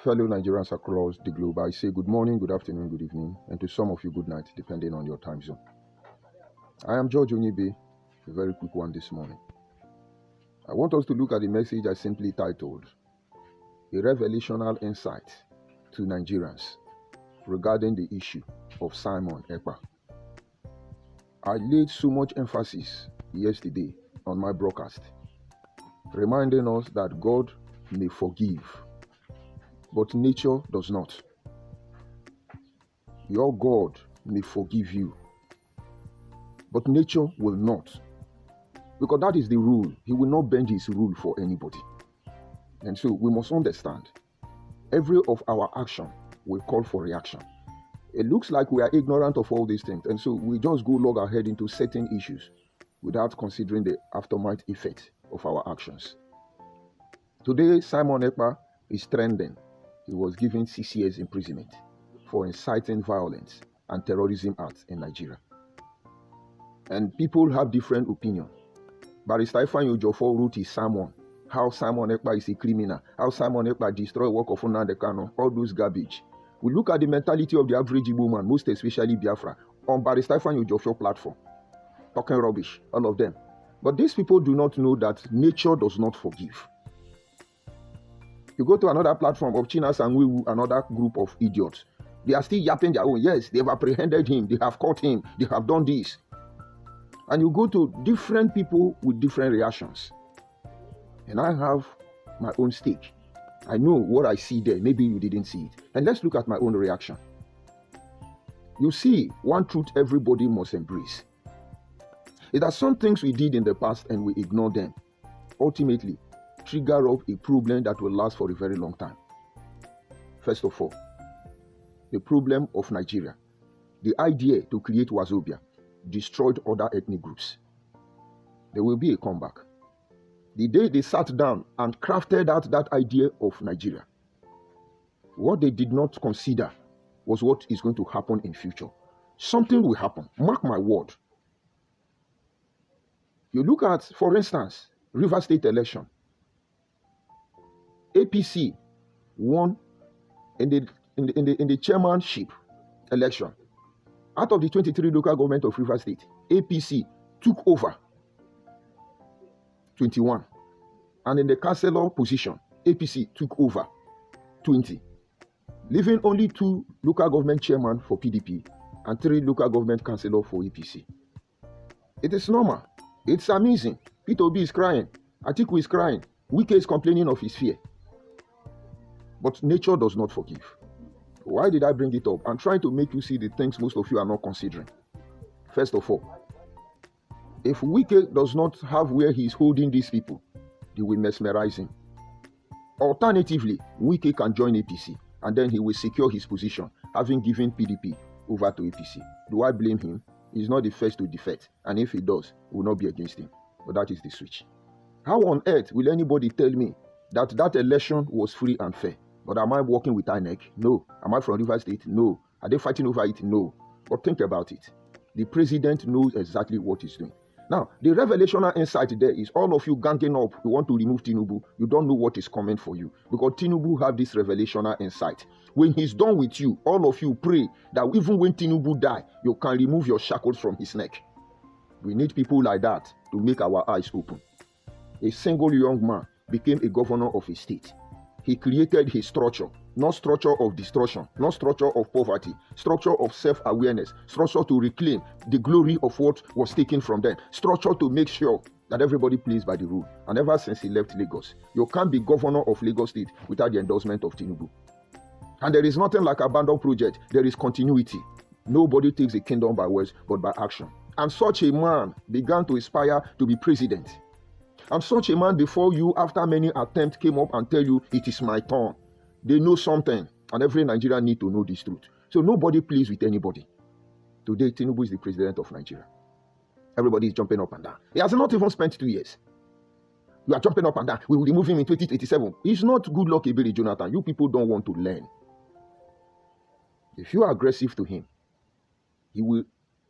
Fellow Nigerians across the globe, I say good morning, good afternoon, good evening, and to some of you, good night, depending on your time zone. I am George Onyibe, a very quick one this morning. I want us to look at the message I simply titled, A Revelational Insight to Nigerians regarding the issue of Simon Ekpa. I laid so much emphasis yesterday on my broadcast, reminding us that God may forgive, but nature does not. Your God may forgive you, but nature will not. Because that is the rule. He will not bend his rule for anybody. And so we must understand, every of our action will call for reaction. It looks like we are ignorant of all these things, and so we just go log ahead into certain issues without considering the aftermath effect of our actions. Today, Simon Ekpa is trending. He was given 6 years imprisonment for inciting violence and terrorism acts in Nigeria. And people have different opinions. Barrister Ifeanyi Ejiofor wrote his sermon, how Simon Ekpa is a criminal, how Simon Ekpa destroyed work of Nnamdi Kanu, all those garbage. We look at the mentality of the average Igbo man, most especially Biafra, on Barrister Ifeanyi Ejiofor platform, talking rubbish, all of them. But these people do not know that nature does not forgive. You go to another platform of Chinas and Wiwu, another group of idiots. They are still yapping their own. Yes, they've apprehended him. They have caught him. They have done this. And you go to different people with different reactions. And I have my own stake. I know what I see there. Maybe you didn't see it. And let's look at my own reaction. You see, one truth everybody must embrace is that some things we did in the past and we ignore them ultimately trigger up a problem that will last for a very long time. First of all, the problem of Nigeria. The idea to create Wazobia destroyed other ethnic groups. There will be a comeback. The day they sat down and crafted out that idea of Nigeria, what they did not consider was what is going to happen in future. Something will happen. Mark my word. You look at, for instance, Rivers State election. APC won in the chairmanship election. Out of the 23 local government of Rivers State, APC took over 21. And in the councillor position, APC took over 20, leaving only 2 local government chairmen for PDP and 3 local government councillors for APC. It is normal. It's amazing. Peter Obi is crying. Atiku is crying. Wike is complaining of his fear. But nature does not forgive. Why did I bring it up? I'm trying to make you see the things most of you are not considering. First of all, if Wike does not have where he's holding these people, they will mesmerize him. Alternatively, Wike can join APC and then he will secure his position, having given PDP over to APC. Do I blame him? He's not the first to defect, and if he does, it will not be against him. But that is the switch. How on earth will anybody tell me that election was free and fair? But am I working with INEC? No. Am I from Rivers State? No. Are they fighting over it? No. But think about it. The president knows exactly what he's doing. Now, the revelational insight there is all of you ganging up. You want to remove Tinubu. You don't know what is coming for you. Because Tinubu have this revelational insight. When he's done with you, all of you pray that even when Tinubu die, you can remove your shackles from his neck. We need people like that to make our eyes open. A single young man became a governor of a state. He created his structure, not structure of destruction, not structure of poverty, structure of self-awareness, structure to reclaim the glory of what was taken from them, structure to make sure that everybody plays by the rule. And ever since he left Lagos, you can't be governor of Lagos State without the endorsement of Tinubu. And there is nothing like abandoned project. There is continuity. Nobody takes the kingdom by words, but by action. And such a man began to aspire to be president. And such a man before you, after many attempts, came up and tell you, it is my turn. They know something, and every Nigerian need to know this truth. So nobody plays with anybody. Today, Tinubu is the president of Nigeria. Everybody is jumping up and down. He has not even spent 2 years. You are jumping up and down. We will remove him in 2027. It's not good luck, Ebere Jonathan. You people don't want to learn. If you are aggressive to him, he will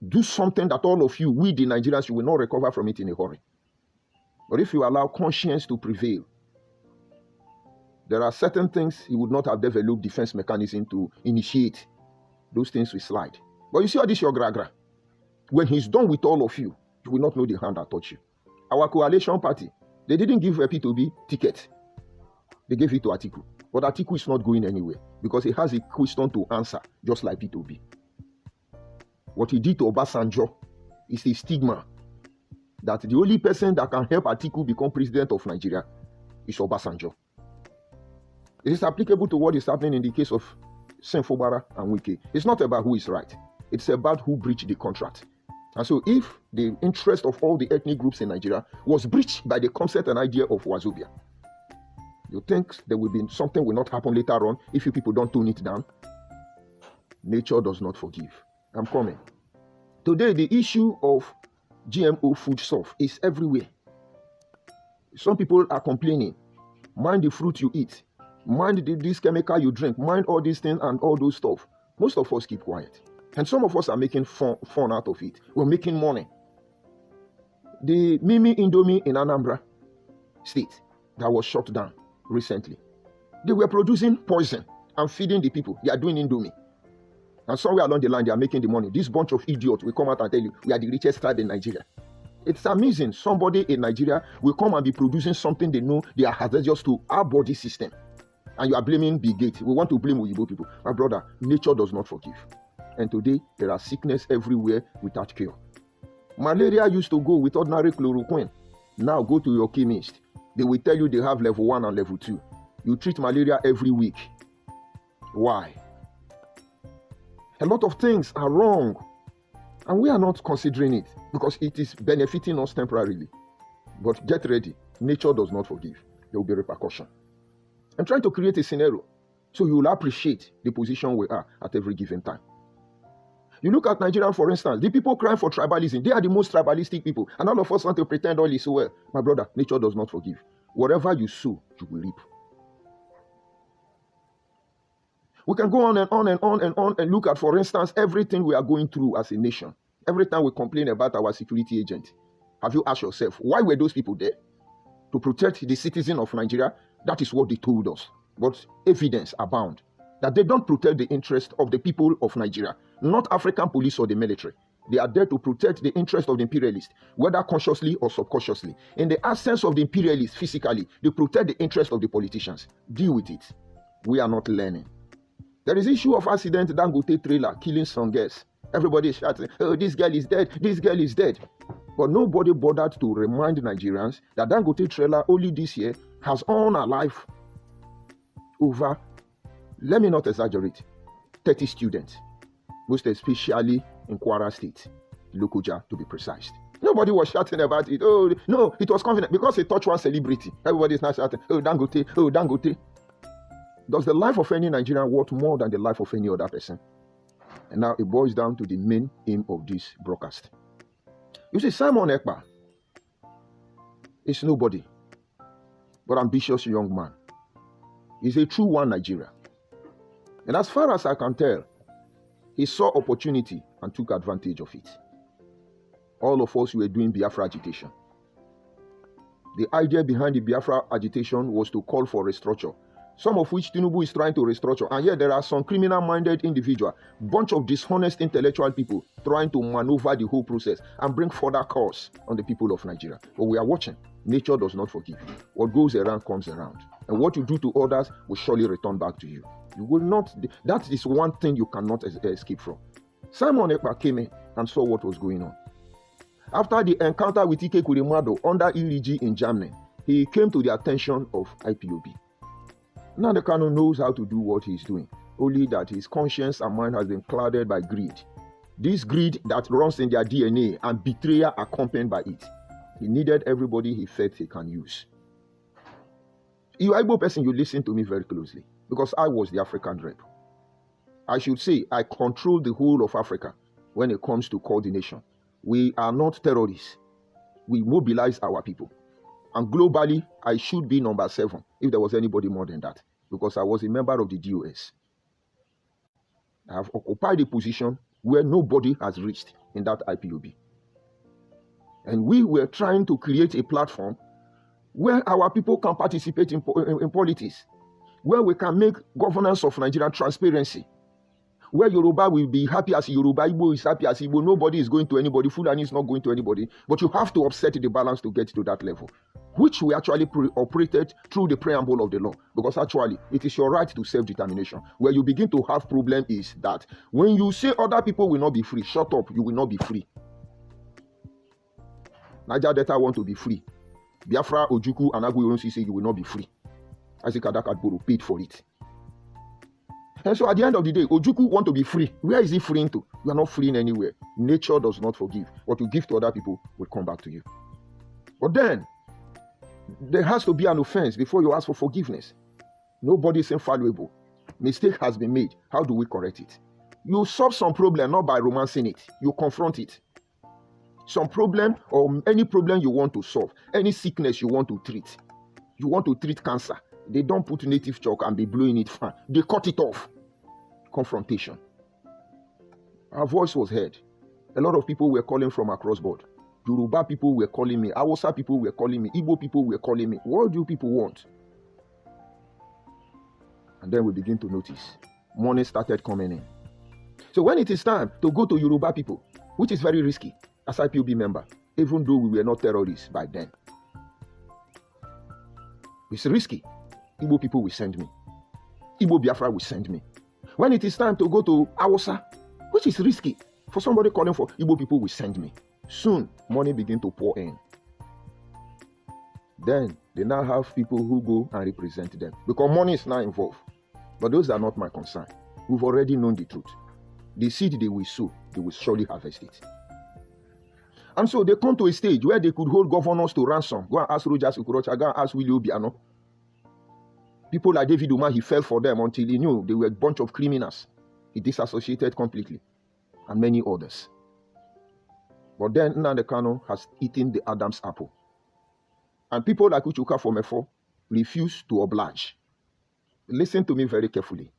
do something that all of you, we the Nigerians, you will not recover from it in a hurry. But if you allow conscience to prevail, there are certain things he would not have developed defense mechanism to initiate. Those things will slide. But you see all this your gra-gra. When he's done with all of you, you will not know the hand that touched you. Our coalition party, they didn't give P2B ticket. They gave it to Atiku. But Atiku is not going anywhere because he has a question to answer, just like P2B. What he did to Obasanjo is a stigma that the only person that can help Atiku become president of Nigeria is Obasanjo. It is applicable to what is happening in the case of Senfobara and Wike. It's not about who is right. It's about who breached the contract. And so if the interest of all the ethnic groups in Nigeria was breached by the concept and idea of Wazobia, you think there will be something will not happen later on if you people don't tone it down? Nature does not forgive. I'm coming. Today, the issue of GMO food stuff is everywhere. Some people are complaining. Mind the fruit you eat. Mind this chemical you drink. Mind all these things and all those stuff. Most of us keep quiet. And some of us are making fun out of it. We're making money. The Mimi Indomie in Anambra State that was shut down recently, they were producing poison and feeding the people. They are doing Indomie. And somewhere along the line, they are making the money. This bunch of idiots will come out and tell you, we are the richest tribe in Nigeria. It's amazing. Somebody in Nigeria will come and be producing something they know they are hazardous to our body system. And you are blaming Bill Gates. We want to blame Oyibo people. My brother, nature does not forgive. And today, there are sickness everywhere without cure. Malaria used to go with ordinary chloroquine. Now go to your chemist. They will tell you they have level 1 and level 2. You treat malaria every week. Why? A lot of things are wrong. And we are not considering it because it is benefiting us temporarily. But get ready. Nature does not forgive. There will be repercussion. I'm trying to create a scenario so you will appreciate the position we are at every given time. You look at Nigeria, for instance, the people crying for tribalism, they are the most tribalistic people. And all of us want to pretend all is so well. My brother, nature does not forgive. Whatever you sow, you will reap. We can go on and on and on and on and look at, for instance, everything we are going through as a nation. Every time we complain about our security agent, have you asked yourself, why were those people there? To protect the citizen of Nigeria? That is what they told us. But evidence abound that they don't protect the interest of the people of Nigeria, not African police or the military. They are there to protect the interest of the imperialists, whether consciously or subconsciously. In the absence of the imperialists physically, they protect the interest of the politicians. Deal with it. We are not learning. There is issue of accident Dangote trailer killing some girls. Everybody is shouting, oh, this girl is dead, this girl is dead. But nobody bothered to remind Nigerians that Dangote trailer only this year has earned a life over, let me not exaggerate, 30 students, most especially in Kwara State, Lokoja to be precise. Nobody was shouting about it. Oh, no, it was confident because it touched one celebrity. Everybody is now shouting, oh, Dangote, oh, Dangote. Does the life of any Nigerian worth more than the life of any other person? And now it boils down to the main aim of this broadcast. You see, Simon Ekpa is nobody but ambitious young man. He's a true one Nigeria. And as far as I can tell, he saw opportunity and took advantage of it. All of us were doing Biafra agitation. The idea behind the Biafra agitation was to call for restructure, some of which Tinubu is trying to restructure. And yet there are some criminal-minded individuals, bunch of dishonest intellectual people trying to maneuver the whole process and bring further curse on the people of Nigeria. But we are watching. Nature does not forgive. What goes around comes around. And what you do to others will surely return back to you. You will not. That is one thing you cannot escape from. Simon Ekpa came in and saw what was going on. After the encounter with Ike Kurimado under ELG in Germany, he came to the attention of IPOB. Nnamdi Kanu knows how to do what he's doing, only that his conscience and mind has been clouded by greed. This greed that runs in their DNA and betrayal accompanied by it. He needed everybody he felt he can use. You Igbo person, you listen to me very closely because I was the African rep. I should say I control the whole of Africa when it comes to coordination. We are not terrorists. We mobilize our people. And globally, I should be number 7 if there was anybody more than that because I was a member of the DOS. I have occupied a position where nobody has reached in that IPOB. And we were trying to create a platform where our people can participate in politics. where we can make governance of Nigeria transparency, where Yoruba will be happy as Yoruba, Igbo is happy as Igbo, nobody is going to anybody, Fulani is not going to anybody, but you have to upset the balance to get to that level, which we actually operated through the preamble of the law, because actually it is your right to self-determination. Where you begin to have problem is that when you say other people will not be free, shut up, you will not be free. Niger Delta want to be free. Biafra, Ojukwu, and Agui say you will not be free. Isaac Adakadboro paid for it. And so at the end of the day, Ojukwu want to be free. Where is he freeing to? You are not freeing anywhere. Nature does not forgive. What you give to other people will come back to you. But then, there has to be an offense before you ask for forgiveness. Nobody is infallible. Mistake has been made. How do we correct it? You solve some problem not by romancing it. You confront it. Some problem or any problem you want to solve, any sickness you want to treat. You want to treat cancer. They don't put native chalk and be blowing it fine. They cut it off. Confrontation. Our voice was heard. A lot of people were calling from across board. Yoruba people were calling me. Hausa people were calling me. Igbo people were calling me. What do people want? And then we begin to notice. Money started coming in. So when it is time to go to Yoruba people, which is very risky as IPOB member, even though we were not terrorists by then, it's risky. Igbo people will send me. Igbo Biafra will send me. When it is time to go to Hausa, which is risky, for somebody calling for Igbo people will send me. Soon, money begin to pour in. Then, they now have people who go and represent them. Because money is now involved. But those are not my concern. We've already known the truth. The seed they will sow, they will surely harvest it. And so they come to a stage where they could hold governors to ransom. Go and ask Rojas Ukorocha, go and ask Willie Obiano. People like David Umar, he fell for them until he knew they were a bunch of criminals. He disassociated completely. And many others. But then Nnamdi Kanu has eaten the Adam's apple. And people like Uchuka Fomefo refuse to oblige. Listen to me very carefully.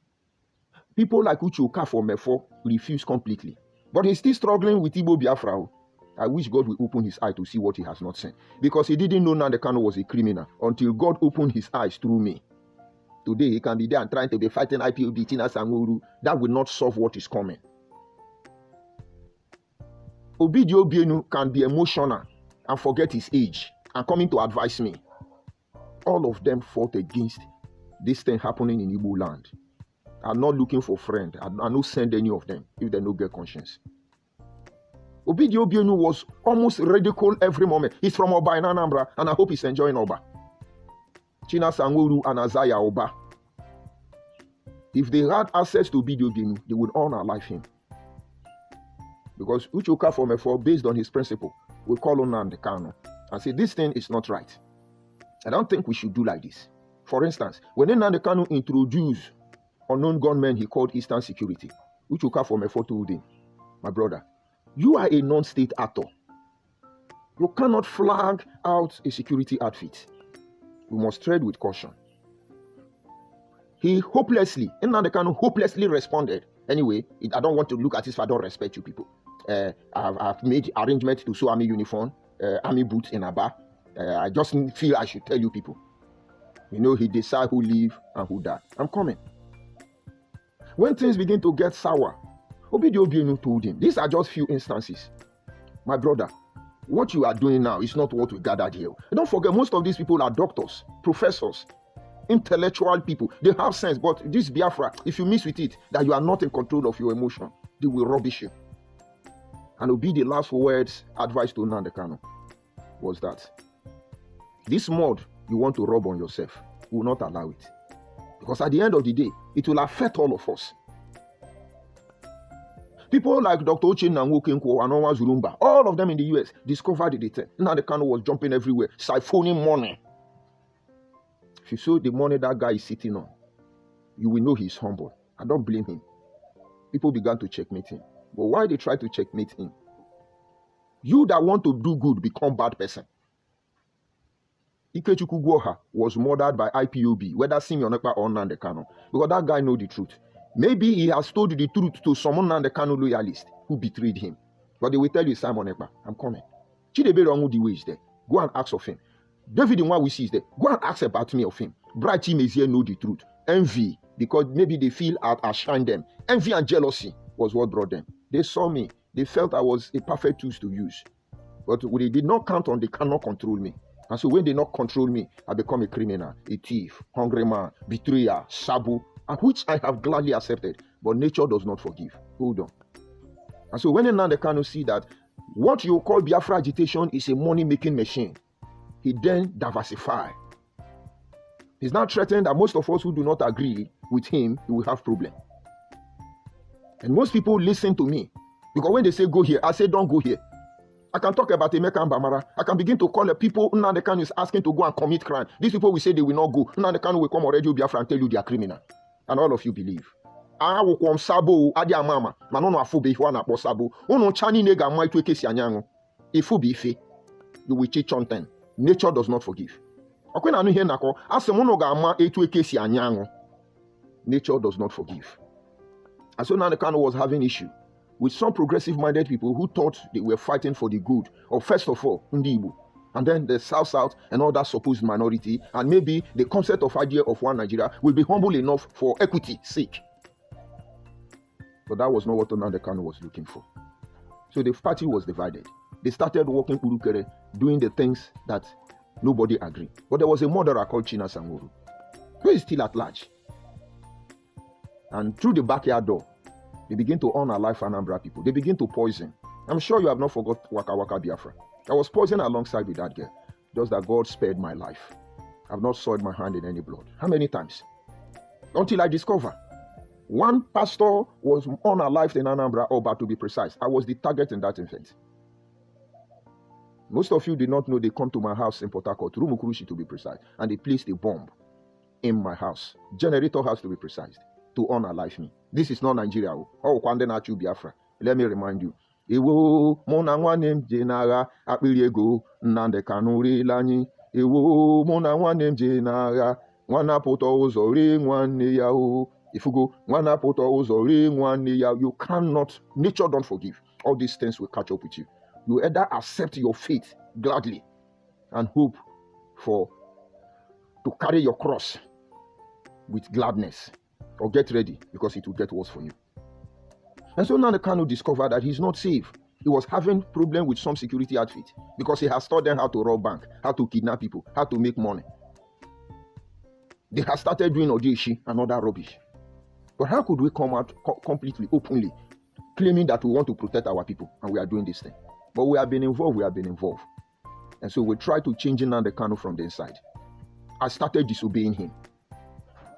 People like Uchuka Fomefo refuse completely. But he's still struggling with Igbo Biafra. I wish God will open his eye to see what he has not seen. Because he didn't know Nnamdi Kanu was a criminal until God opened his eyes through me. Today he can be there and trying to be fighting IPOB, Tina Sanguru. That will not solve what is coming. Obidio Bienu can be emotional and forget his age and coming to advise me. All of them fought against this thing happening in Igbo land. I'm not looking for friends. I don't send any of them if they no get conscience. Obidio Bienu was almost ridiculed every moment. He's from Oba in Anambra, and I hope he's enjoying Oba. China Sanguru and Azaya Oba. If they had access to Obidio Bienu, they would honor life him. Because Uchoka Fomefo, based on his principle, will call on Nnamdi Kanu and say, this thing is not right. I don't think we should do like this. For instance, when Nnamdi Kanu introduced unknown gunmen he called Eastern Security, Uchoka Fomefo told him, my brother, you are a non-state actor. You cannot flag out a security outfit. We must tread with caution. Nnamdi Kanu hopelessly responded, anyway, I don't want to look at this if I don't respect you people. I've made arrangements to sew army uniform, army boots in Aba. I just feel I should tell you people. You know, he decides who live and who die. I'm coming. When things begin to get sour, Obidio Bienu told him, these are just few instances. My brother, what you are doing now is not what we gathered here. And don't forget, most of these people are doctors, professors, intellectual people. They have sense, but this Biafra, if you miss with it, that you are not in control of your emotion, they will rubbish you. And the last words advice to Nnamdi Kanu was that this mud you want to rub on yourself, will not allow it. Because at the end of the day, it will affect all of us. People like Dr. Ochin and Wokenko and Onwa Zurumba, all of them in the US, discovered the thing. Nnamdi Kanu was jumping everywhere, siphoning money. If you saw the money that guy is sitting on, you will know he's humble. I don't blame him. People began to checkmate him. But why they try to checkmate him? You that want to do good become bad person. Ikechukwu Gwoha was murdered by IPOB, whether Simeon Ekpa or Nnamdi Kanu, because that guy knows the truth. Maybe he has told the truth to some Nnamdi Kanu loyalist who betrayed him. But they will tell you, Simon Ekpa, I'm coming. Chidebe Rongudiwe is there. Go and ask of him. David Nwa we see is there. Go and ask about me of him. Bright Chimezie know the truth. Envy, because maybe they feel I outshine them. Envy and jealousy was what brought them. They saw me. They felt I was a perfect tool to use. But they did not count on they cannot control me. And so when they not control me, I become a criminal, a thief, hungry man, betrayer, sabu, which I have gladly accepted. But nature does not forgive. Hold on. And so when Nnamdi Kanu see that what you call Biafra agitation is a money-making machine, he then diversified. He's now threatened that most of us who do not agree with him, he will have problem. And most people listen to me. Because when they say go here, I say don't go here. I can talk about Emeka and Bamara. I can begin to call the people Nnamdi Kanu is asking to go and commit crime. These people will say they will not go. Nnamdi Kanu will come already Biafra and tell you they are criminal. And all of you believe. I will come sabo adi amama. Manono afobe ifwa na po sabo. Uno chani nega mai tu ekesi anyango. Ifu bi ife. You will cheat content. Nature does not forgive. Akwen anu here nako. Asemono ga ama etu ekesi anyango. Nature does not forgive. And so Nnamdi Kanu was having issue with some progressive-minded people who thought they were fighting for the good of, first of all, Ndi Igbo, and then the South and all that supposed minority, and maybe the concept of idea of one Nigeria will be humble enough for equity's sake. But that was not what Nnamdi Kanu was looking for. So the party was divided. They started working Urukere, doing the things that nobody agreed. But there was a murderer called China Sanworu, who is still at large. And through the backyard door, they begin to unalive Anambra people. They begin to poison. I'm sure you have not forgot Waka Waka Biafra. I was poisoned alongside with that girl. Just that God spared my life. I've not soiled my hand in any blood. How many times? Until I discover. One pastor was unalived in Anambra, or about to be precise. I was the target in that event. Most of you did not know they come to my house in Port Harcourt, Rumukurushi to be precise, and they placed a bomb in my house. Generator house to be precise, to unalive me. This is not Nigeria. Oh, Kwande Nachu Biafra. Let me remind you. Ewo mona nwanem jenaga akpiriego Nnamdi Kanu relani. Ewo mona nwanem jenaga nwana poto ụzọ re nwanne ya o. If you go nwana poto ụzọ re nwanne ya, you cannot. Nature don't forgive. All these things will catch up with you. You either accept your fate gladly and hope to carry your cross with gladness, or get ready because it will get worse for you. And so Nnamdi Kanu discovered that he's not safe. He was having problem with some security outfit because he has taught them how to rob bank, how to kidnap people, how to make money. They have started doing Odeshi and other rubbish. But how could we come out completely, openly, claiming that we want to protect our people and we are doing this thing? But we have been involved. And so we tried to change Nnamdi Kanu from the inside. I started disobeying him.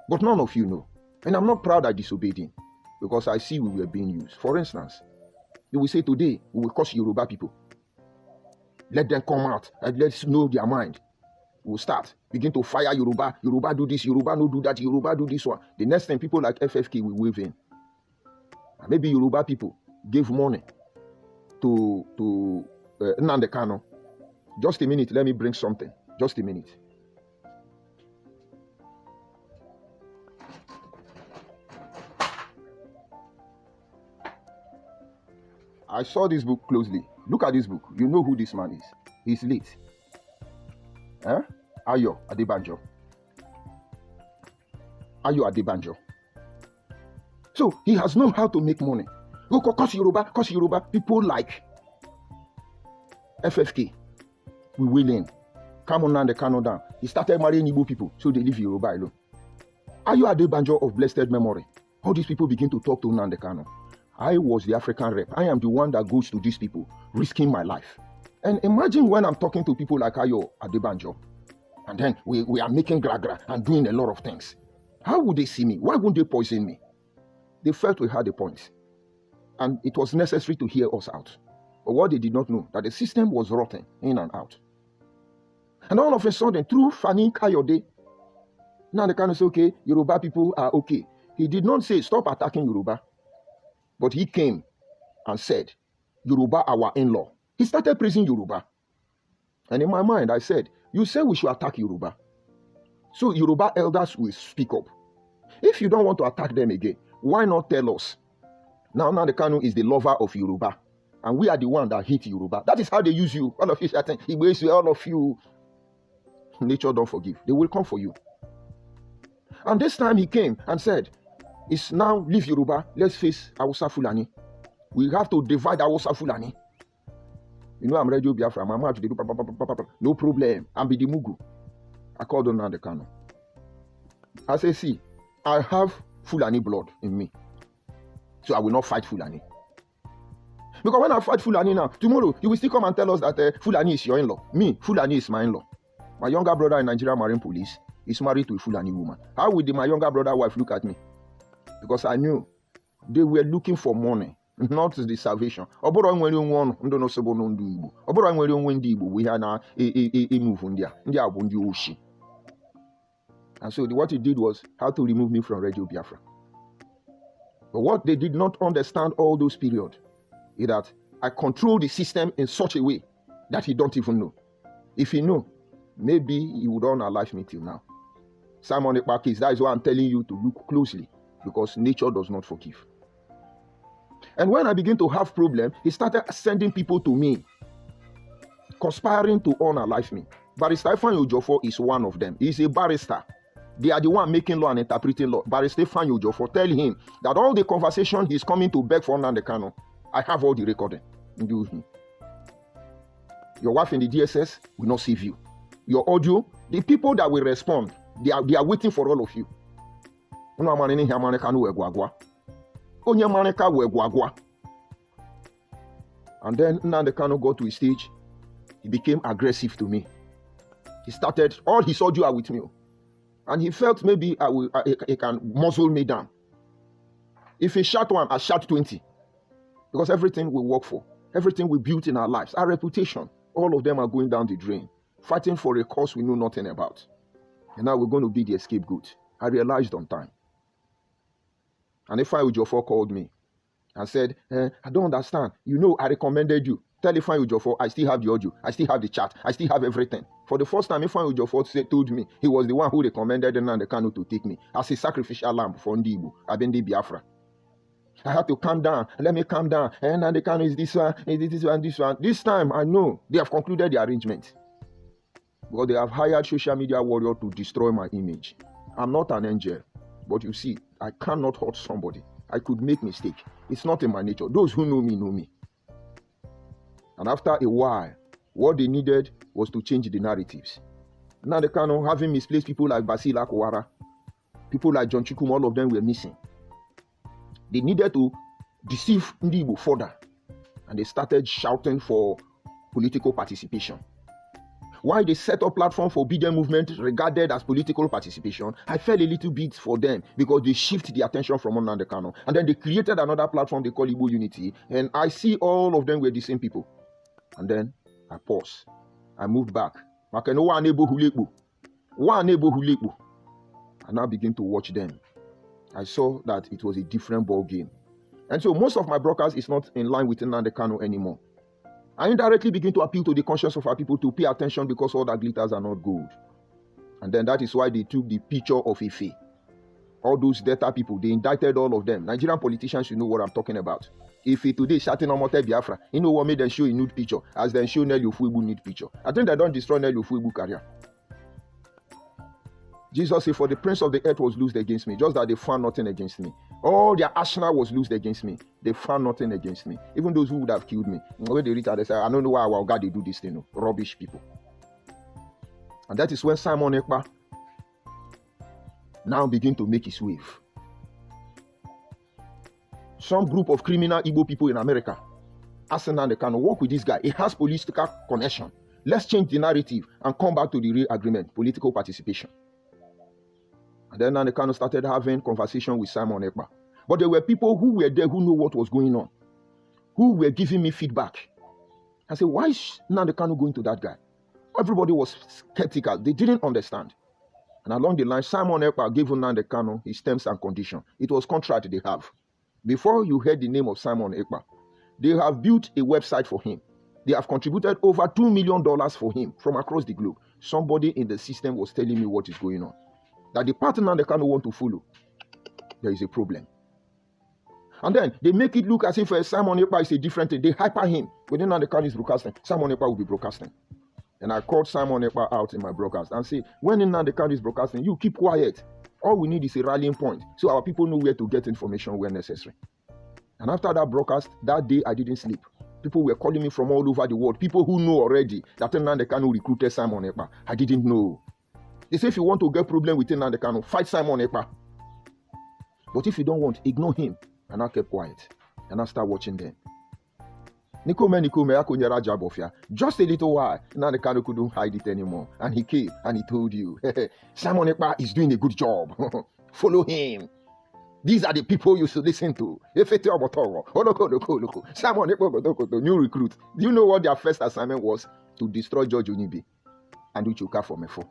But none of you know. And I'm not proud I disobeyed him, because I see we were being used. For instance, they will say today, we will curse Yoruba people. Let them come out and let's know their mind. We will start, begin to fire Yoruba. Yoruba do this, Yoruba no do that, Yoruba do this one. The next thing, people like FFK will wave in. And maybe Yoruba people gave money to Nnamdi Kanu. Just a minute, let me bring something. Just a minute. I saw this book closely. Look at this book. You know who this man is. He's late. Ayo Adebanjo. Ayo Adebanjo. So he has known how to make money. Go cause Yoruba. People like FFK. We willing. Come on, Nnamdi Kanu down. He started marrying Igbo people, so they leave Yoruba alone. Ayo Adebanjo of blessed memory. All these people begin to talk to Nnamdi Kanu. I was the African rep. I am the one that goes to these people, risking my life. And imagine when I'm talking to people like Ayo Adebanjo, and then we are making gra and doing a lot of things. How would they see me? Why wouldn't they poison me? They felt we had a point. And it was necessary to hear us out. But what they did not know, that the system was rotten in and out. And all of a sudden, through Fani Kayode, now the Kanu say, okay, Yoruba people are okay. He did not say, stop attacking Yoruba. But he came and said, Yoruba, our in-law. He started praising Yoruba. And in my mind, I said, you say we should attack Yoruba. So Yoruba elders will speak up. If you don't want to attack them again, why not tell us? Now the Kanu is the lover of Yoruba. And we are the one that hit Yoruba. That is how they use you. All of you, all of you. Nature don't forgive. They will come for you. And this time he came and said, it's now leave Yoruba, let's face Hausa Fulani. We have to divide Hausa Fulani. You know I'm ready to be Biafra. My mouth, no problem. I'm the Mugu. I called on the Kano. I say, see, I have Fulani blood in me. So I will not fight Fulani. Because when I fight Fulani now, tomorrow, you will still come and tell us that Fulani is your in-law. Me, Fulani is my in-law. My younger brother in Nigeria Marine Police is married to a Fulani woman. How would my younger brother wife look at me? Because I knew they were looking for money, not the salvation. And so what he did was how to remove me from Radio Biafra. But what they did not understand all those periods is that I control the system in such a way that he don't even know. If he knew, maybe he would unalive me till now. Simon Ekpa case, that is why I'm telling you to look closely, because nature does not forgive. And when I began to have problems, he started sending people to me, conspiring to unalive me. Barrister Ifeanyi Ejiofor is one of them. He's a barrister. They are the one making law and interpreting law. Barrister Ifeanyi Ejiofor, tell him that all the conversation he's coming to beg for Nnamdi Kanu, I have all the recording. Your wife in the DSS will not save you. Your audio, the people that will respond, they are waiting for all of you. And then Nnamdi Kanu got to a stage, he became aggressive to me. He started, all his audio are with me. And he felt maybe he can muzzle me down. If he shot one, I shot 20. Because everything we work for, everything we built in our lives, our reputation, all of them are going down the drain, fighting for a cause we know nothing about. And now we're going to be the scapegoat. I realized on time. And Ifeanyi Ejiofor called me and said, I don't understand. You know, I recommended you. Tell Ifeanyi Ejiofor, I still have the audio. I still have the chat. I still have everything. For the first time, Ifeanyi Ejiofor told me he was the one who recommended Nnamdi Kanu to take me as a sacrificial lamb for Ndi Igbo, Abendi Biafra. I had to calm down. Let me calm down. And Nnamdi Kanu is this one, is this one, this one. This time, I know they have concluded the arrangement. Because they have hired social media warrior to destroy my image. I'm not an angel. But you see, I cannot hurt somebody. I could make mistake. It's not in my nature. Those who know me know me. And after a while, what they needed was to change the narratives. Nnamdi Kanu, having misplaced people like Basil Akowara, people like John Chukwuma, all of them were missing. They needed to deceive Ndi Igbo further. And they started shouting for political participation. Why they set up platform for BDM movement regarded as political participation, I felt a little bit for them because they shift the attention from Nnamdi Kanu. And then they created another platform they call Igbo Unity. And I see all of them were the same people. And then I paused. I moved back. I now begin to watch them. I saw that it was a different ball game. And so most of my broadcast is not in line with Nnamdi Kanu anymore. I indirectly begin to appeal to the conscience of our people to pay attention because all that glitters are not gold. And then that is why they took the picture of Ife. All those data people, they indicted all of them. Nigerian politicians, you know what I'm talking about. Ife today shouting on Mote Biafra, you know what made them show a nude picture as they show Nelly Ofuegbu nude picture. I think they don't destroy Nelly Ofuegbu career. Jesus said, for the prince of the earth was loosed against me, just that they found nothing against me. All their arsenal was loosed against me. They found nothing against me. Even those who would have killed me. When they reach out, they say, I don't know why our God they do this thing. Rubbish people. And that is when Simon Ekpa now begin to make his wave. Some group of criminal Igbo people in America asking that they can work with this guy. He has political connection. Let's change the narrative and come back to the real agreement, political participation. And then Nnamdi Kanu started having conversation with Simon Ekpa. But there were people who were there who knew what was going on, who were giving me feedback. I said, why is Nnamdi Kanu going to that guy? Everybody was skeptical. They didn't understand. And along the line, Simon Ekpa gave Nnamdi Kanu his terms and conditions. It was contract they have. Before you heard the name of Simon Ekpa, they have built a website for him. They have contributed over $2 million for him from across the globe. Somebody in the system was telling me what is going on. That the partner they can't want to follow, there is a problem. And then they make it look as if Simon Ekpa is a different thing. They hyper him. When Nnamdi Kanu is broadcasting, Simon Ekpa will be broadcasting. And I called Simon Ekpa out in my broadcast and say, when Nnamdi Kanu is broadcasting, you keep quiet. All we need is a rallying point so our people know where to get information where necessary. And after that broadcast, that day I didn't sleep. People were calling me from all over the world. People who know already that Nnamdi Kanu recruited Simon Ekpa. I didn't know. They say if you want to get problem with Nnamdi Kanu, fight Simon Ekpa. But if you don't want, ignore him. And I kept quiet. And I started watching them. Just a little while, Nnamdi Kanu couldn't hide it anymore. And he came and he told you, Simon Ekpa is doing a good job. Follow him. These are the people you should listen to. Simon Ekpa, new recruit. Do you know what their first assignment was? To destroy George Onibe and Uchuka from Efo.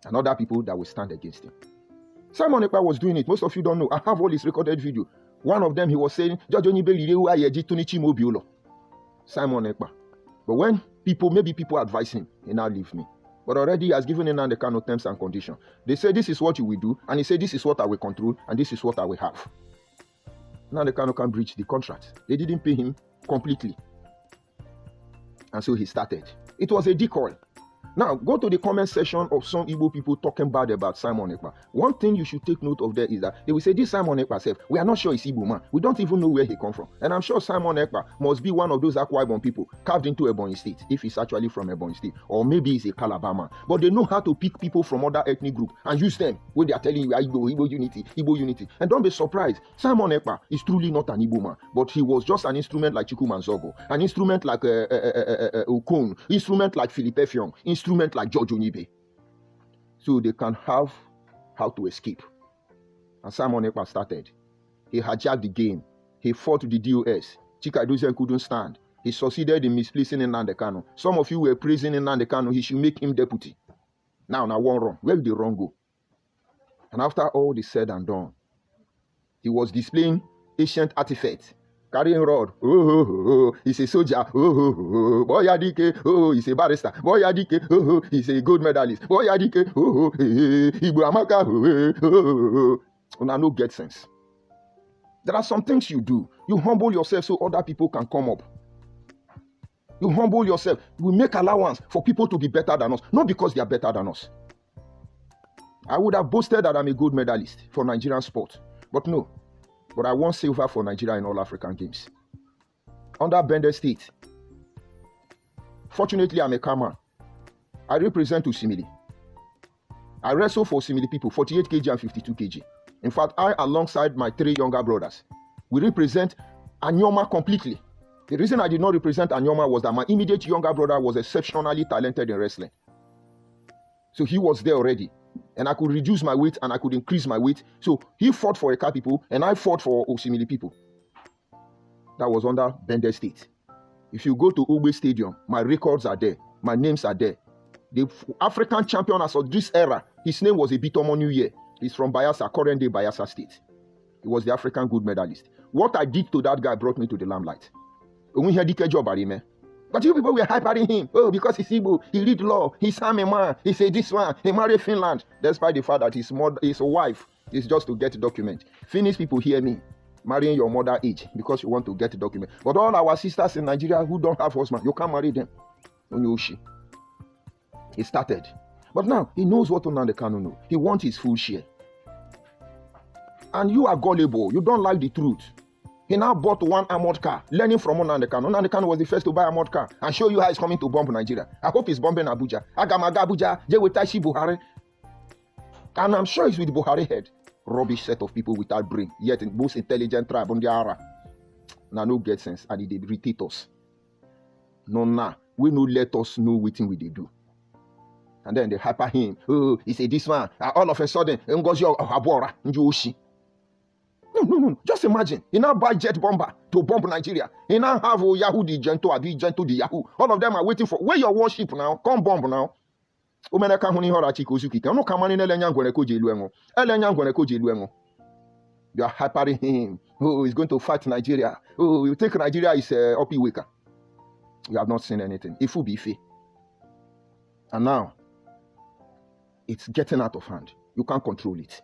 And other people that will stand against him. Simon Ekpa was doing it. Most of you don't know. I have all his recorded video. One of them, he was saying, George Onibe Simon Ekpa. But when maybe people advise him, he now leave me. But already he has given Nnamdi Kanu terms and conditions. They say this is what you will do, and he said this is what I will control, and this is what I will have. Nnamdi Kanu can breach the contract. They didn't pay him completely. And so he started. It was a decoy. Now, go to the comment section of some Igbo people talking bad about Simon Ekpa. One thing you should take note of there is that they will say, this Simon Ekpa self, we are not sure it's Igbo man. We don't even know where he come from. And I'm sure Simon Ekpa must be one of those Akwa Ibom people carved into Ebonyi State, if he's actually from Ebonyi State. Or maybe he's a Calabar man. But they know how to pick people from other ethnic groups and use them when they are telling you Igbo unity, Igbo unity. And don't be surprised, Simon Ekpa is truly not an Igbo man. But he was just an instrument like Chukwumanzogo, an instrument like Okon, instrument like Philip Effiong, instrument like George Onibe. So they can have how to escape. And Simon Ekpa started. He hijacked the game. He fought the DOS. Chika Edozie couldn't stand. He succeeded in misplacing Nnamdi Kanu. Some of you were praising Nnamdi Kanu. He should make him deputy. Now one wrong. Where did the wrong go? And after all is said and done, he was displaying ancient artifacts. Carrying rod, he's a soldier, boy Adike, he's a barrister, boy Adike, he's a gold medalist, boy Adike, Ibu Amaka, Una no get sense. There are some things you do. You humble yourself so other people can come up. You humble yourself. You make allowance for people to be better than us, not because they are better than us. I would have boasted that I'm a gold medalist for Nigerian sport, but no. But I won silver for Nigeria in all African games. Under Bender State. Fortunately, I'm a Kama. I represent Usimili. I wrestle for Usimili people, 48 kg and 52 kg. In fact, I, alongside my 3 younger brothers, we represent Anyoma completely. The reason I did not represent Anyoma was that my immediate younger brother was exceptionally talented in wrestling. So he was there already. And I could reduce my weight and I could increase my weight. So he fought for Eka people and I fought for Osimili people. That was under Bender State. If you go to Ugbe Stadium, my records are there. My names are there. The African champion as of this era, his name was Ebitomo New Year. He's from Bayelsa, current day Bayelsa State. He was the African gold medalist. What I did to that guy brought me to the limelight. But you people were hypering him. Oh, because he's Igbo, he read law, he's a man, he said this one, he married Finland. Despite the fact that his wife is just to get a document. Finnish people hear me. Marrying your mother age because you want to get a document. But all our sisters in Nigeria who don't have husband, you can't marry them. He started. But now, he knows what Nnamdi Kanu knows. He wants his full share. And you are gullible. You don't like the truth. He now bought one armored car, learning from Nnamdi Kanu. Nnamdi Kanu was the first to buy an armored car and show you how he's coming to bomb Nigeria. I hope he's bombing Abuja. Agamaga Abuja, Jewetashi Buhari. And I'm sure he's with Buhari head. Rubbish set of people without brain, yet the most intelligent tribe on the Ara. Now no get sense, and they irritate us. No, we no let us know what we they do. And then they hyper him. Oh, he said this one. All of a sudden, Ngozi Abora, Njoshi. No. Just imagine. He now buy jet bomber to bomb Nigeria. He now have Yahudi Gento, Abi Gento, the Yahoo. All of them are waiting for where your warship now. Come bomb now. You are hypering him. Oh, he's going to fight Nigeria. Oh, you think Nigeria is Opi Weka. You have not seen anything. It will be fair. And now, it's getting out of hand. You can't control it.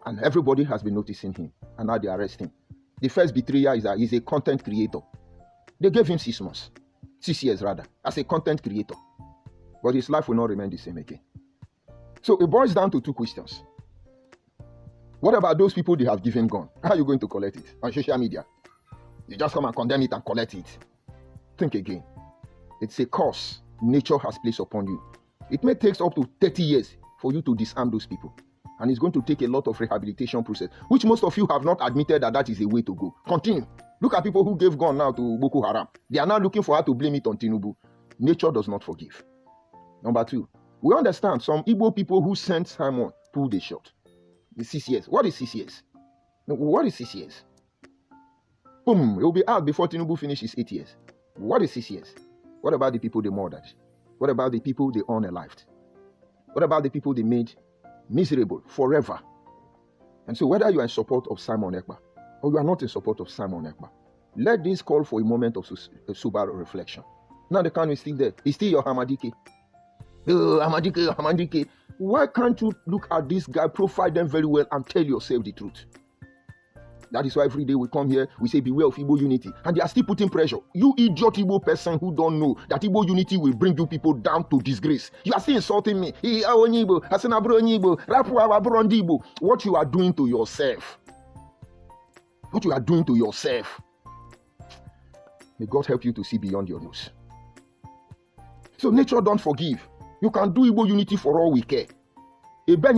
And everybody has been noticing him. And now they arrest him. The first betrayer is that he's a content creator. They gave him 6 months. 6 years rather. As a content creator. But his life will not remain the same again. So it boils down to two questions. What about those people they have given gun? How are you going to collect it on social media? You just come and condemn it and collect it. Think again. It's a curse nature has placed upon you. It may take up to 30 years for you to disarm those people. And it's going to take a lot of rehabilitation process, which most of you have not admitted that is a way to go. Continue. Look at people who gave gun now to Boko Haram. They are now looking for how to blame it on Tinubu. Nature does not forgive. Number two, we understand some Igbo people who sent Simon pulled a shot. The CCS. What is CCS? What is CCS? Boom. It will be out before Tinubu finishes 8 years. What is CCS? What about the people they murdered? What about the people they unalived? What about the people they made miserable forever? And so whether you are in support of Simon Ekpa or you are not in support of Simon Ekpa, let this call for a moment of sober reflection. Now the can is still there. It's still your Hamadike. Hamadike. Why can't you look at this guy, profile them very well, and tell yourself the truth? That is why every day we come here, we say beware of Igbo unity. And they are still putting pressure. You idiot Igbo person who don't know that Igbo unity will bring you people down to disgrace. You are still insulting me. What you are doing to yourself. What you are doing to yourself. May God help you to see beyond your nose. So nature don't forgive. You can do Igbo unity for all we care. We are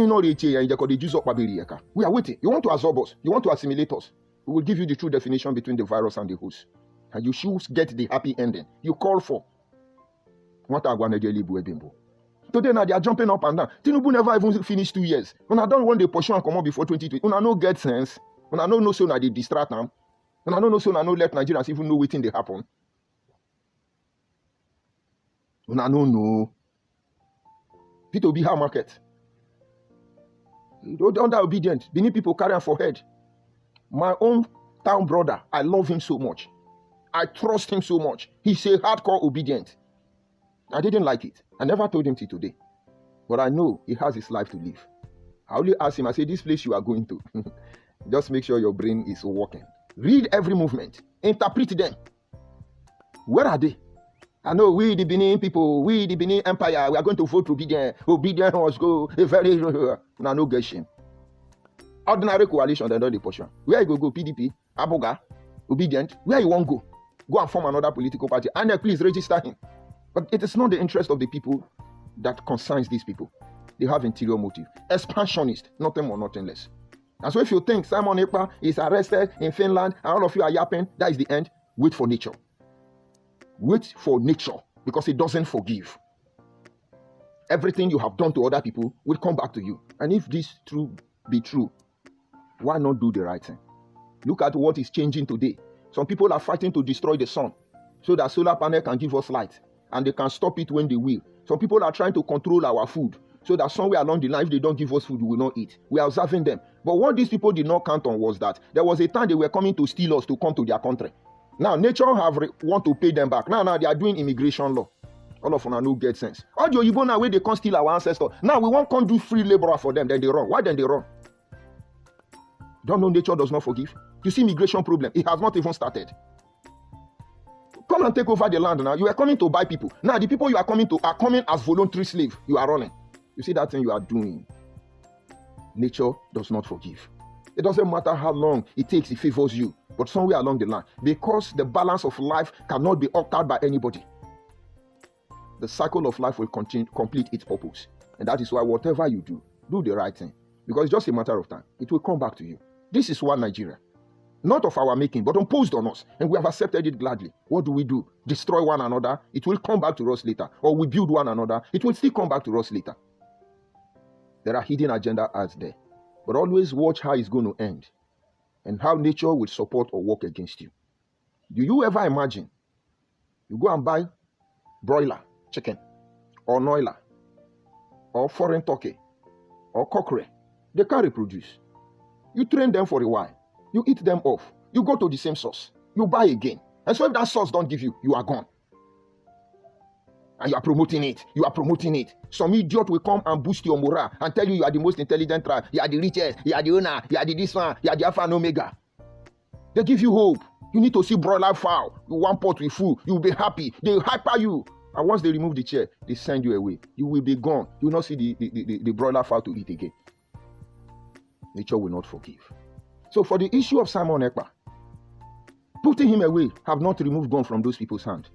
waiting. You want to absorb us. You want to assimilate us. We will give you the true definition between the virus and the host. And you should get the happy ending you call for. Today now they are jumping up and down. Tinubu never even finished 2 years. When I don't want the portion and come up before 2020. When I no get sense. When I no so now they distract them. When I no so now no let Nigerians even know waiting they happen. When I no know. People be how market. Under obedient, Benin people carry him for head. My own town brother, I love him so much. I trust him so much. He's a hardcore obedient. I didn't like it. I never told him till today. But I know he has his life to live. I only asked him, I say, this place you are going to, just make sure your brain is working. Read every movement. Interpret them. Where are they? I know we, the Benin people, we, the Benin Empire, we are going to vote obedient. Obedient must go. Very, no get shame. Ordinary coalition, they don't the portion. Where you go, PDP, Aboga, obedient. Where you want go? Go and form another political party. And please register him. But it is not the interest of the people that concerns these people. They have interior motive. Expansionist, nothing more, nothing less. And so if you think Simon Ekpa is arrested in Finland and all of you are yapping, that is the end, wait for nature. Wait for nature, because it doesn't forgive. Everything you have done to other people will come back to you. And if this be true, why not do the right thing? Look at what is changing today. Some people are fighting to destroy the sun so that solar panel can give us light and they can stop it when they will. Some people are trying to control our food so that somewhere along the line, if they don't give us food, we will not eat. We are observing them. But what these people did not count on was that there was a time they were coming to steal us to come to their country. Now, nature want to pay them back. Now they are doing immigration law. All of them no get sense. All the Oyibo now where they can't steal our ancestors. Now we won't come do free labor for them. Then they run. Why then they run? Don't know nature does not forgive. You see immigration problem. It has not even started. Come and take over the land now. You are coming to buy people. Now the people you are coming to are coming as voluntary slaves. You are running. You see that thing you are doing. Nature does not forgive. It doesn't matter how long it takes, it favors you. But somewhere along the line, because the balance of life cannot be altered by anybody, the cycle of life will complete its purpose. And that is why whatever you do, do the right thing. Because it's just a matter of time. It will come back to you. This is one Nigeria. Not of our making, but imposed on us. And we have accepted it gladly. What do? Destroy one another. It will come back to us later. Or we build one another. It will still come back to us later. There are hidden agenda ads there. But always watch how it's going to end and how nature will support or work against you. Do you ever imagine you go and buy broiler chicken or noila or foreign turkey or cockerel? They can't reproduce. You train them for a while. You eat them off. You go to the same source. You buy again. And so if that source don't give you, you are gone. And you are promoting it. You are promoting it. Some idiot will come and boost your morale and tell you are the most intelligent tribe. You are the richest. You are the owner. You are the this one. You are the alpha and omega. They give you hope. You need to see broiler fowl. You one pot with food. You will be happy. They will hyper you. And once they remove the chair, they send you away. You will be gone. You will not see the broiler fowl to eat again. Nature will not forgive. So for the issue of Simon Ekpa, putting him away have not removed gun from those people's hand.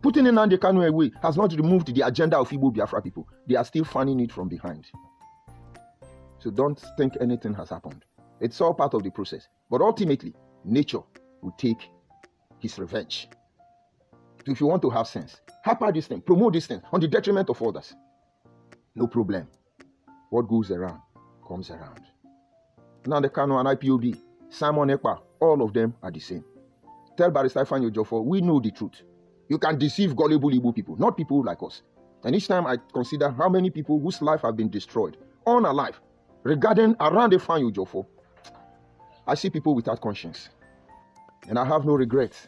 Putting Nnamdi Kanu away has not removed the agenda of Igbo Biafra people. They are still fanning it from behind. So don't think anything has happened. It's all part of the process. But ultimately, nature will take his revenge. So if you want to have sense, hyper this thing, promote this thing on the detriment of others. No problem. What goes around comes around. Nnamdi Kanu and IPOB, Simon Ekpa, all of them are the same. Tell Barrister Ifeanyi Ojofor, we know the truth. You can deceive gullible Igbo people, not people like us. And each time I consider how many people whose life have been destroyed, unalive, regarding around Ifeanyi Ojofor, I see people without conscience. And I have no regrets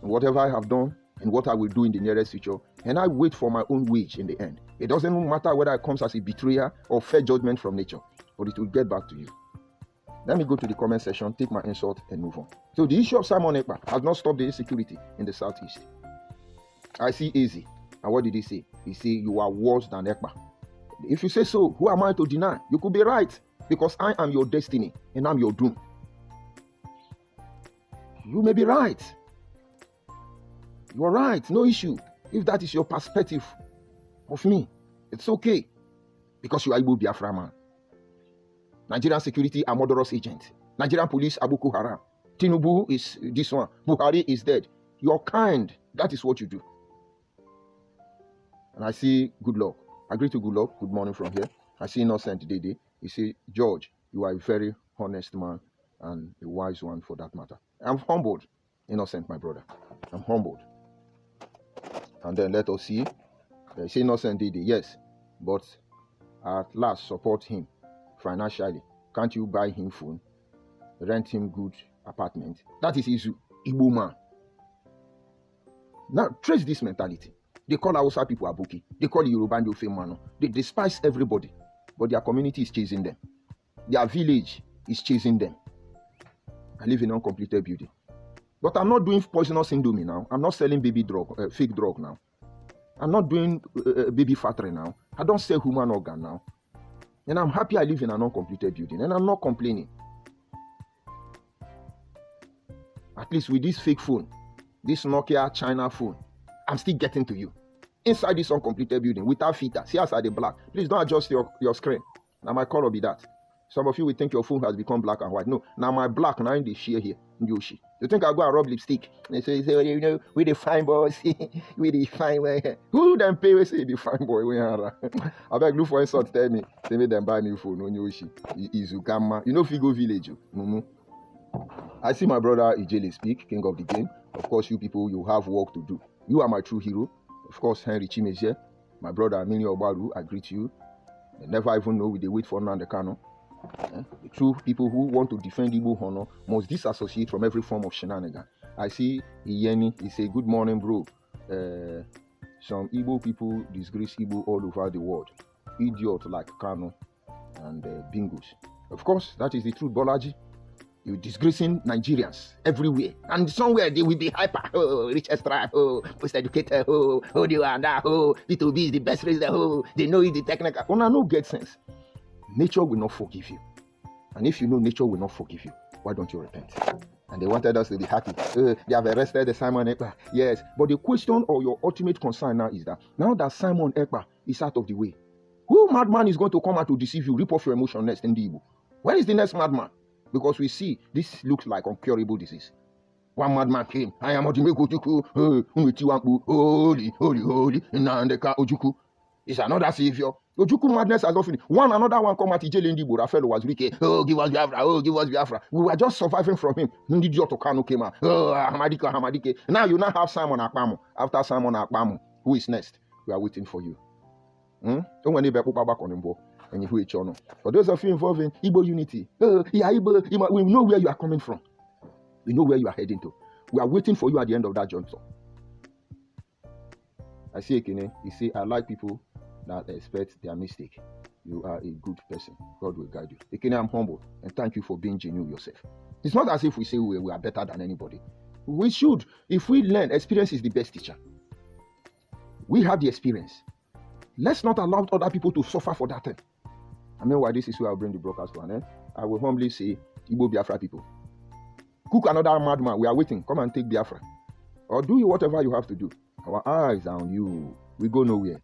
in whatever I have done and what I will do in the nearest future. And I wait for my own wage in the end. It doesn't matter whether it comes as a betrayal or fair judgment from nature, but it will get back to you. Let me go to the comment section, take my insult, and move on. So the issue of Simon Ekpa has not stopped the insecurity in the southeast. I see Easy. And what did he say? He said, you are worse than Ekpa. If you say so, who am I to deny? You could be right, because I am your destiny and I'm your doom. You may be right. You are right, no issue. If that is your perspective of me, it's okay. Because you are Igbo Biafra man. Nigerian security are murderous agent. Nigerian police are Boko Haram. Tinubu is this one. Buhari is dead. You're kind. That is what you do. And I see Good Luck. I agree to Good Luck. Good morning from here. I see Innocent Dede. He say, George, you are a very honest man and a wise one for that matter. I'm humbled, Innocent, my brother. I'm humbled. And then let us see. They say Innocent Dede. Yes, but at last support him financially. Can't you buy him phone? Rent him good apartment? That is his Igbo man. Now, trace this mentality. They call Hausa people Abuki. They call Yoruba and Ofemano. They despise everybody. But their community is chasing them. Their village is chasing them. I live in an uncompleted building. But I'm not doing poisonous indomie now. I'm not selling baby drug, fake drug now. I'm not doing baby factory now. I don't sell human organ now. And I'm happy I live in an uncompleted building. And I'm not complaining. At least with this fake phone, this Nokia China phone, I'm still getting to you. Inside this uncompleted building, without filter. See outside the black. Please don't adjust your screen. Now my color be that. Some of you will think your phone has become black and white. No, now my black, now in the share here. You think I'll go and rub lipstick? And say, you know, we the fine boys, we the fine boy. Who then pay we say the fine boy? I beg look for insult, tell me. They made them buy new phone, no Yoshi. Izukama. You know Figo Village. I see my brother Ijele speak, king of the game. Of course, you people, you have work to do. You are my true hero. Of course, Henry Chimezie, my brother Amini Obaru, I greet you. They never even know they wait for Nnamdi Kanu. The true people who want to defend Igbo honor must disassociate from every form of shenanigan. I see Iyeni, he say, good morning, bro. Some Igbo people disgrace Igbo all over the world. Idiot like Kanu and Bingos. Of course, that is the truth, Bolaji. You're disgracing Nigerians everywhere. And somewhere they will be hyper. Oh, richest tribe. Oh, most educated. Oh, you are that. Oh, B2B is the best race. Oh, they know it's the technical. Oh, no get sense. Nature will not forgive you. And if you know nature will not forgive you, why don't you repent? And they wanted us to be happy. They have arrested the Simon Ekpa. Yes. But the question or your ultimate concern now is that now that Simon Ekpa is out of the way, who madman is going to come out to deceive you, rip off your emotion next in the Igbo? Where is the next madman? Because we see this looks like incurable disease. One madman came. I am Ojimeko Ojuku. Holy. Nnamdi Ojuku. It's another savior. Ojuku madness has not finished. Another one come at Ijele Ndi Borafelo was wicked. Oh, give us Biafra. Oh, give us Biafra. We were just surviving from him. Ndi Joto Kanu came out. Oh, Hamadike. Now you now have Simon Ekpa. After Simon Ekpa, who is next? We are waiting for you. Don't want to be back on him. And for those of you involved in Igbo unity, Igbo, we know where you are coming from. We know where you are heading to. We are waiting for you at the end of that juncture. I see Ekene, he say, I like people that expect their mistake. You are a good person. God will guide you. Ekene, I'm humble and thank you for being genuine yourself. It's not as if we say we are better than anybody. We should. If we learn, experience is the best teacher. We have the experience. Let's not allow other people to suffer for that thing. And meanwhile, this is where I'll bring the broadcast to an end. I will humbly say, Igbo Biafra people, cook another madman. We are waiting. Come and take Biafra. Or do whatever you have to do. Our eyes are on you. We go nowhere.